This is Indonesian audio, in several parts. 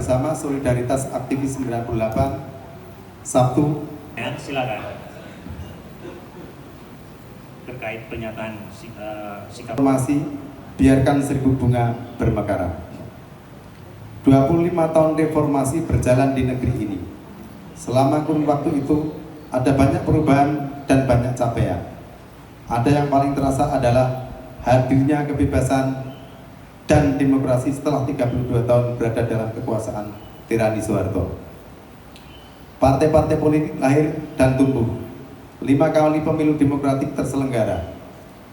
bersama Solidaritas Aktivis 98 Sabtu. Ya, silakan. Terkait pernyataan sikap Informasi, biarkan 1000 bunga bermekaran. 25 tahun reformasi berjalan di negeri ini. Selama kurun waktu itu ada banyak perubahan dan banyak capaian. Ada yang paling terasa adalah hadirnya kebebasan dan demokrasi setelah 32 tahun berada dalam kekuasaan tirani Soeharto. Partai-partai politik lahir dan tumbuh. 5 kali pemilu demokratik terselenggara.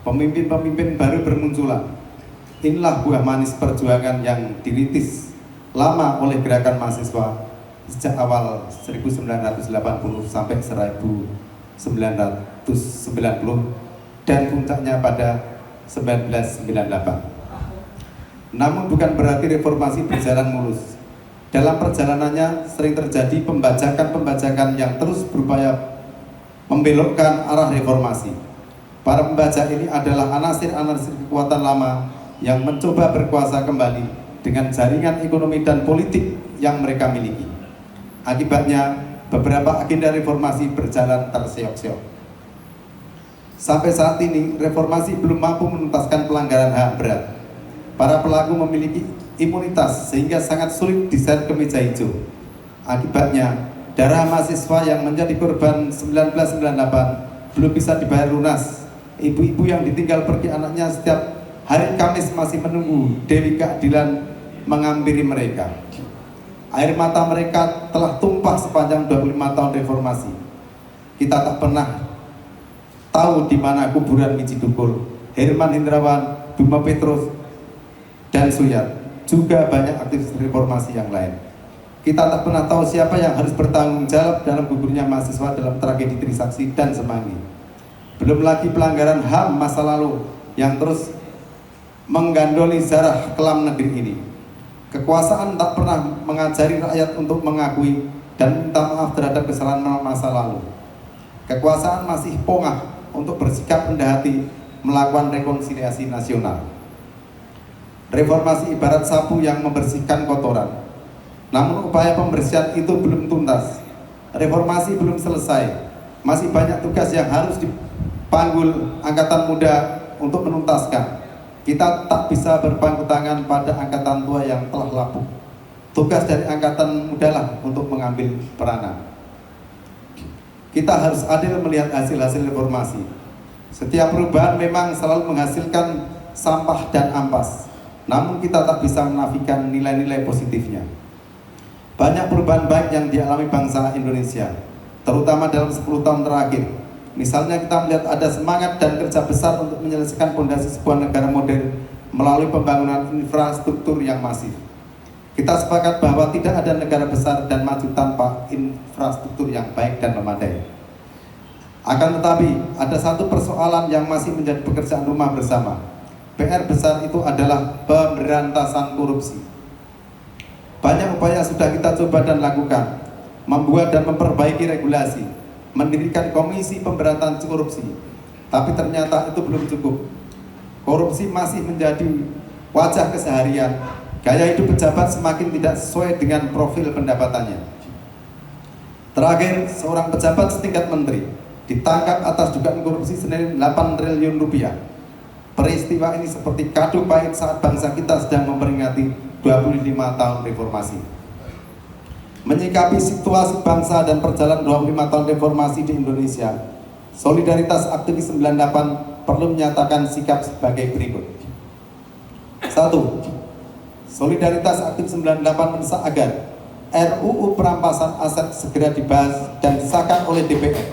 Pemimpin-pemimpin baru bermunculan. Inilah buah manis perjuangan yang dirintis lama oleh gerakan mahasiswa sejak awal 1980 sampai 1990 dan puncaknya pada 1998. Namun bukan berarti reformasi berjalan mulus. Dalam perjalanannya sering terjadi pembajakan-pembajakan yang terus berupaya membelokkan arah reformasi. Para pembajak ini adalah anasir-anasir kekuatan lama yang mencoba berkuasa kembali dengan jaringan ekonomi dan politik yang mereka miliki. Akibatnya, beberapa agenda reformasi berjalan terseok-seok. Sampai saat ini, reformasi belum mampu menuntaskan pelanggaran HAM berat. Para pelaku memiliki imunitas sehingga sangat sulit diseret ke meja hijau. Akibatnya, darah mahasiswa yang menjadi korban 1998 belum bisa dibayar lunas. Ibu-ibu yang ditinggal pergi anaknya setiap hari Kamis masih menunggu Dewi Keadilan menghampiri mereka. Air mata mereka telah tumpah sepanjang 25 tahun reformasi. Kita tak pernah tahu di mana kuburan Mici Dukul, Herman Hindrawan, Bima Petrus, dan Suyat, juga banyak aktivis reformasi yang lain. Kita tak pernah tahu siapa yang harus bertanggung jawab dalam gugurnya mahasiswa dalam tragedi Trisakti dan Semanggi. Belum lagi pelanggaran HAM masa lalu yang terus menggandoli zarah kelam negeri ini. Kekuasaan tak pernah mengajari rakyat untuk mengakui dan minta maaf terhadap kesalahan masa lalu. Kekuasaan masih pongah untuk bersikap rendah hati melakukan rekonsiliasi nasional. Reformasi ibarat sapu yang membersihkan kotoran. Namun upaya pembersihan itu belum tuntas. Reformasi belum selesai. Masih banyak tugas yang harus dipanggul angkatan muda untuk menuntaskan. Kita tak bisa berpangku tangan pada angkatan tua yang telah lapuk. Tugas dari angkatan muda lah untuk mengambil peranan. Kita harus adil melihat hasil-hasil reformasi. Setiap perubahan memang selalu menghasilkan sampah dan ampas. Namun kita tak bisa menafikan nilai-nilai positifnya. Banyak perubahan baik yang dialami bangsa Indonesia, terutama dalam 10 tahun terakhir. Misalnya kita melihat ada semangat dan kerja besar untuk menyelesaikan fondasi sebuah negara modern melalui pembangunan infrastruktur yang masif. Kita sepakat bahwa tidak ada negara besar dan maju tanpa infrastruktur yang baik dan memadai. Akan tetapi, ada satu persoalan yang masih menjadi pekerjaan rumah bersama. PR besar itu adalah pemberantasan korupsi. Banyak upaya sudah kita coba dan lakukan, membuat dan memperbaiki regulasi, mendirikan komisi pemberantasan korupsi. Tapi ternyata itu belum cukup. Korupsi masih menjadi wajah keseharian. Gaya hidup pejabat semakin tidak sesuai dengan profil pendapatannya. Terakhir, seorang pejabat setingkat menteri ditangkap atas dugaan korupsi senilai 8 triliun rupiah. Peristiwa ini seperti kado pahit saat bangsa kita sedang memperingati 25 tahun reformasi. Menyikapi situasi bangsa dan perjalanan 25 tahun reformasi di Indonesia, Solidaritas Aktivis 98 perlu menyatakan sikap sebagai berikut. 1. Solidaritas Aktivis 98 mendesak agar RUU perampasan aset segera dibahas dan disahkan oleh DPR.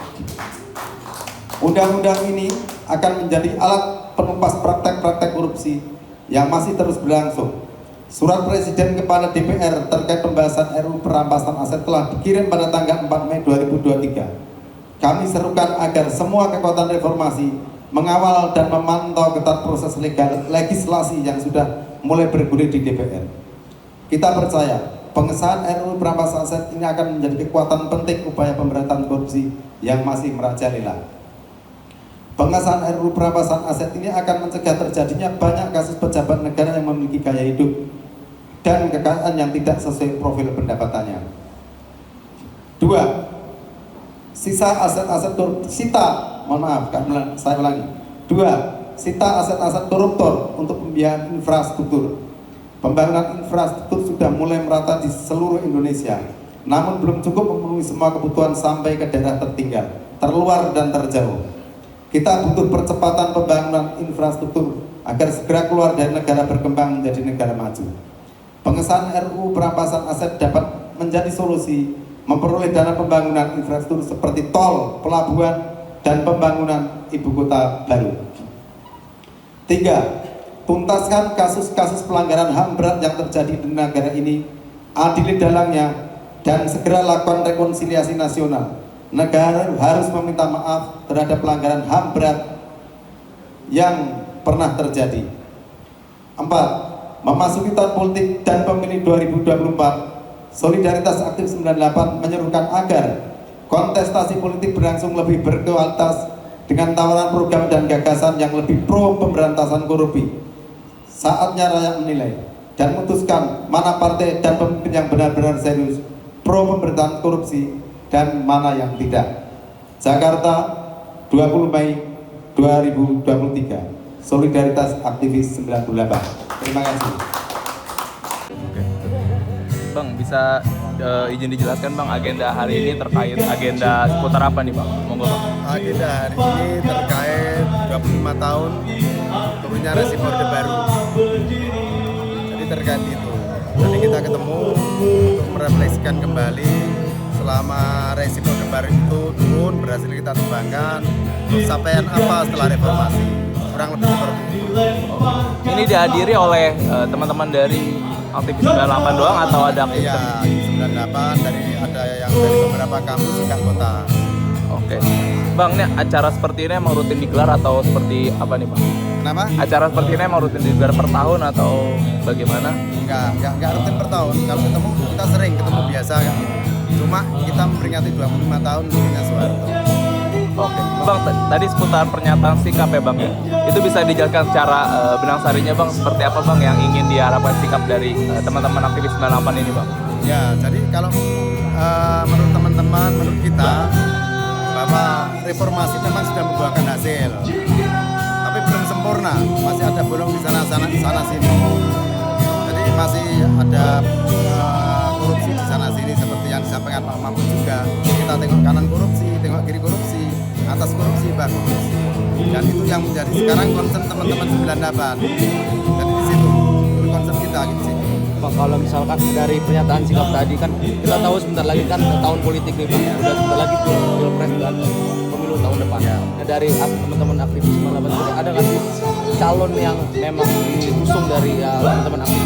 Undang-undang ini akan menjadi alat penumpas praktek-praktek korupsi yang masih terus berlangsung. Surat Presiden kepada DPR terkait pembahasan RUU perampasan aset telah dikirim pada tanggal 4 Mei 2023. Kami serukan agar semua kekuatan reformasi mengawal dan memantau ketat proses legislasi yang sudah mulai bergulir di DPR. Kita percaya pengesahan RUU perampasan aset ini akan menjadi kekuatan penting upaya pemberantasan korupsi yang masih merajalela. Pengesahan RUU perampasan aset ini akan mencegah terjadinya banyak kasus pejabat negara yang memiliki gaya hidup dan kekayaan yang tidak sesuai profil pendapatannya. 2. Sita aset-aset koruptor untuk pembiayaan infrastruktur. Pembangunan infrastruktur sudah mulai merata di seluruh Indonesia, namun belum cukup memenuhi semua kebutuhan sampai ke daerah tertinggal, terluar dan terjauh. Kita butuh percepatan pembangunan infrastruktur agar segera keluar dari negara berkembang menjadi negara maju. Pengesahan RUU perampasan aset dapat menjadi solusi memperoleh dana pembangunan infrastruktur seperti tol, pelabuhan, dan pembangunan ibu kota baru. 3. Tuntaskan kasus-kasus pelanggaran HAM berat yang terjadi di negara ini, adili dalangnya, dan segera lakukan rekonsiliasi nasional. Negara harus meminta maaf terhadap pelanggaran HAM berat yang pernah terjadi. 4. Memasuki tahun politik dan pemilu 2024, Solidaritas Aktif 98 menyerukan agar kontestasi politik berlangsung lebih berkualitas dengan tawaran program dan gagasan yang lebih pro pemberantasan korupsi. Saatnya rakyat menilai dan memutuskan mana partai dan pemimpin yang benar-benar serius pro pemberantasan korupsi dan mana yang tidak. Jakarta, 20 Mei 2023. Solidaritas Aktivis 98. Terima kasih. Bang, bisa izin dijelaskan Bang agenda hari ini terkait agenda seputar apa nih Bang? Monggo Bang. Agenda hari ini terkait 25 tahun turunnya rezim Orde Baru. Jadi terkait itu. Jadi kita ketemu untuk merefleksikan kembali selama rezim Orde Baru itu turun, berhasil kita tumbangkan, capaian apa setelah reformasi. Kurang lebih seperti itu. Ini dihadiri oleh teman-teman dari aktivis 98 doang atau ada aktivis? Iya, 98 ada yang dari beberapa kampus tingkat kota. Oke. Bang, ini acara seperti ini emang rutin digelar atau seperti apa nih Bang? Kenapa? Acara seperti ini emang rutin digelar per tahun atau bagaimana? Enggak rutin per tahun. Kalau ketemu kita sering ketemu biasa kan. Cuma kita memperingati 25 tahun turunnya Soeharto. Oke, Bang, tadi seputar pernyataan sikap ya Bang ya. Itu bisa dijelaskan secara benang sarinya Bang, seperti apa Bang yang ingin diharapkan sikap dari teman-teman aktivis 98 ini Bang? Ya, jadi kalau menurut teman-teman, menurut kita bahwa reformasi memang sudah membuahkan hasil, tapi belum sempurna, masih ada bolong di sana sini. Jadi masih ada korupsi di sana sini seperti yang disampaikan Pak Mahfud juga. Kita tengok kanan korupsi, tengok kiri korupsi, atas korupsi, bawah korupsi. Dan itu yang menjadi sekarang concern teman-teman 98. Jadi di situ concern kita gitu. Bang, kalau misalkan dari pernyataan sikap tadi kan kita tahu sebentar lagi kan tahun politik nih Bang, udah sebentar lagi pilpres dan pemilu tahun depan. Nah, dari teman-teman aktivis 98 ada nggak sih calon yang memang diusung dari teman-teman aktivis